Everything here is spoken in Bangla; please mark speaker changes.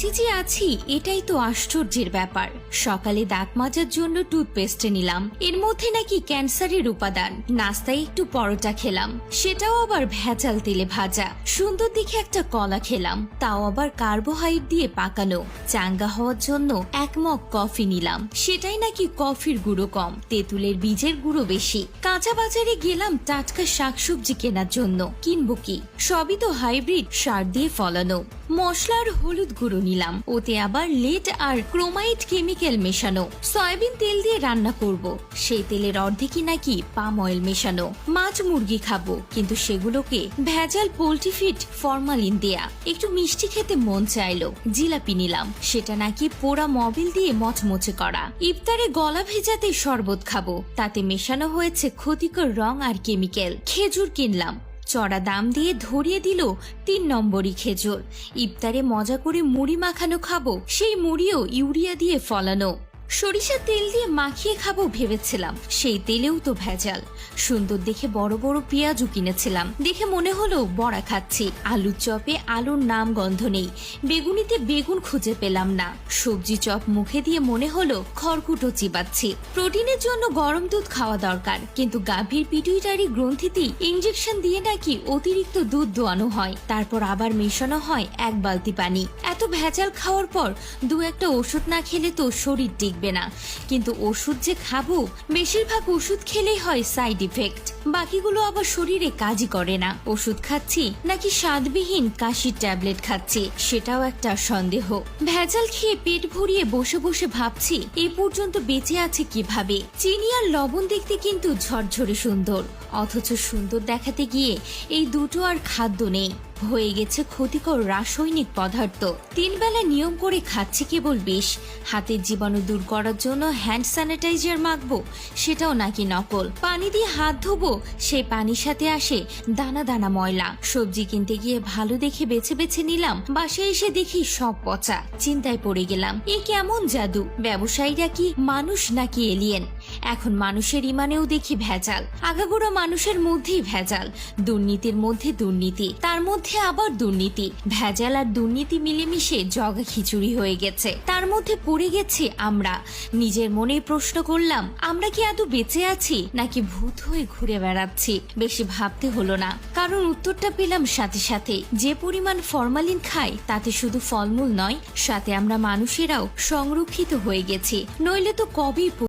Speaker 1: বেঁচে যে আছি এটাই তো আশ্চর্যের ব্যাপার। সকালে দাঁত মাজার জন্য টুথপেস্ট নিলাম, এর মধ্যে নাকি ক্যান্সারের উপাদান। নাস্তায় একটু পরোটা খেলাম, সেটাও আবার ভেজাল তেলে ভাজা। সুন্দর দেখে একটা কলা খেলাম, তাও আবার কার্বোহাইড্রেট দিয়ে পাকানো। চাঙ্গা হওয়ার জন্য এক মগ কফি নিলাম, সেটাই নাকি কফির গুঁড়ো কম, তেঁতুলের বীজের গুঁড়ো বেশি। কাঁচা বাজারে গেলাম টাটকা শাকসবজি কেনার জন্য, কিনবো কি? সবই তো হাইব্রিড সার দিয়ে ফলানো। মশলা আর হলুদ গুঁড়ো নিলাম, ওতে আবার লেড আর ক্রোমাইড কেমিক্যাল মেশানো। সয়াবিন তেল দিয়ে রান্না করব, সেই তেলের অর্ধেকই নাকি পাম অয়েল মেশানো। মাছ মুরগি খাবো, কিন্তু সেগুলোকে ভেজাল পোল্ট্রি ফিড ফরমালিন দেয়া। একটু মিষ্টি খেতে মন চাইলো, জিলাপি নিলাম, সেটা নাকি পোড়া মবিল দিয়ে মচমচে করা। ইফতারে গলা ভেজাতে শরবত খাবো, তাতে মেশানো হয়েছে ক্ষতিকর রং আর কেমিক্যাল। খেজুর কিনলাম, চড়া দাম দিয়ে ধরিয়ে দিল 3 নম্বরই খেজুর। ইফতারে মজা করে মুড়ি মাখানো খাবো, সেই মুড়িও ইউরিয়া দিয়ে ফলানো। সরিষার তেল দিয়ে মাখিয়ে খাবো ভেবেছিলাম, সেই তেলেও তো ভেজাল। সুন্দর দেখে বড় বড় পেঁয়াজও কিনেছিলাম, দেখে মনে হলো বড়া খাচ্ছি। আলুর চপে আলুর নাম গন্ধ নেই, বেগুনিতে বেগুন খুঁজে পেলাম না। সবজি চপ মুখে দিয়ে মনে হলো খড়কুটো চিবাচ্ছি। প্রোটিনের জন্য গরম দুধ খাওয়া দরকার, কিন্তু গাভীর পিটুইটারি গ্রন্থিতে ইঞ্জেকশন দিয়ে নাকি অতিরিক্ত দুধ দোয়ানো হয়, তারপর আবার মেশানো হয় 1 বালতি পানি। এত ভেজাল খাওয়ার পর 2-1টা ওষুধ না খেলে তো শরীর টিকবে না। কিন্তু ওষুধ যে খাবো, বেশিরভাগ ওষুধ খেলেই হয় সাইড ইফেক্ট, বাকিগুলো আবার শরীরে কাজই করে না। ওষুধ খাচ্ছি নাকি স্বাদবিহীন কাশির ট্যাবলেট খাচ্ছি, সেটাও একটা সন্দেহ। ভেজাল খেয়ে পেট ভরিয়ে বসে বসে ভাবছি এই পর্যন্ত বেঁচে আছে কিভাবে। চিনি আর লবণ দেখতে কিন্তু ঝরঝরে সুন্দর, অথচ সুন্দর দেখাতে গিয়ে এই দুটো আর খাদ্য নেই, হয়ে গেছে ক্ষতিকর রাসায়নিক পদার্থ। 3 বেলা নিয়ম করে খাচ্ছি কেবল বিষ। হাতের জীবাণু দূর করার জন্য হ্যান্ড স্যানিটাইজার মাখবো, সেটাও নাকি নকল। পানি দিয়ে হাত ধোবো, সেই পানির সাথে আসে দানা দানা ময়লা। সবজি কিনতে গিয়ে ভালো দেখে বেছে বেছে নিলাম, বাসায় এসে দেখি সব পচা। চিন্তায় পড়ে গেলাম, এ কেমন জাদু? ব্যবসায়ীরা কি মানুষ নাকি এলিয়েন? এখন মানুষের ইমানেও দেখি ভেজাল, আগাগোড়া মানুষের মধ্যেই ভেজাল। দুর্নীতির মধ্যে দুর্নীতি, তার মধ্যে আবার দুর্নীতি। ভেজাল আর দুর্নীতি মিলেমিশে জগা খিচুড়ি হয়ে গেছে, তার মধ্যে পড়ে গেছে আমরা। নিজের মনে প্রশ্ন করলাম, আমরা কি আদৌ বেঁচে আছি নাকি ভূত হয়ে ঘুরে বেড়াচ্ছি? বেশি ভাবতে হলো না, কারণ উত্তরটা পেলাম সাথে সাথে। যে পরিমাণ ফরমালিন খাই, তাতে শুধু ফলমূল নয়, সাথে আমরা মানুষেরাও সংরক্ষিত হয়ে গেছি, নইলে তো কবেই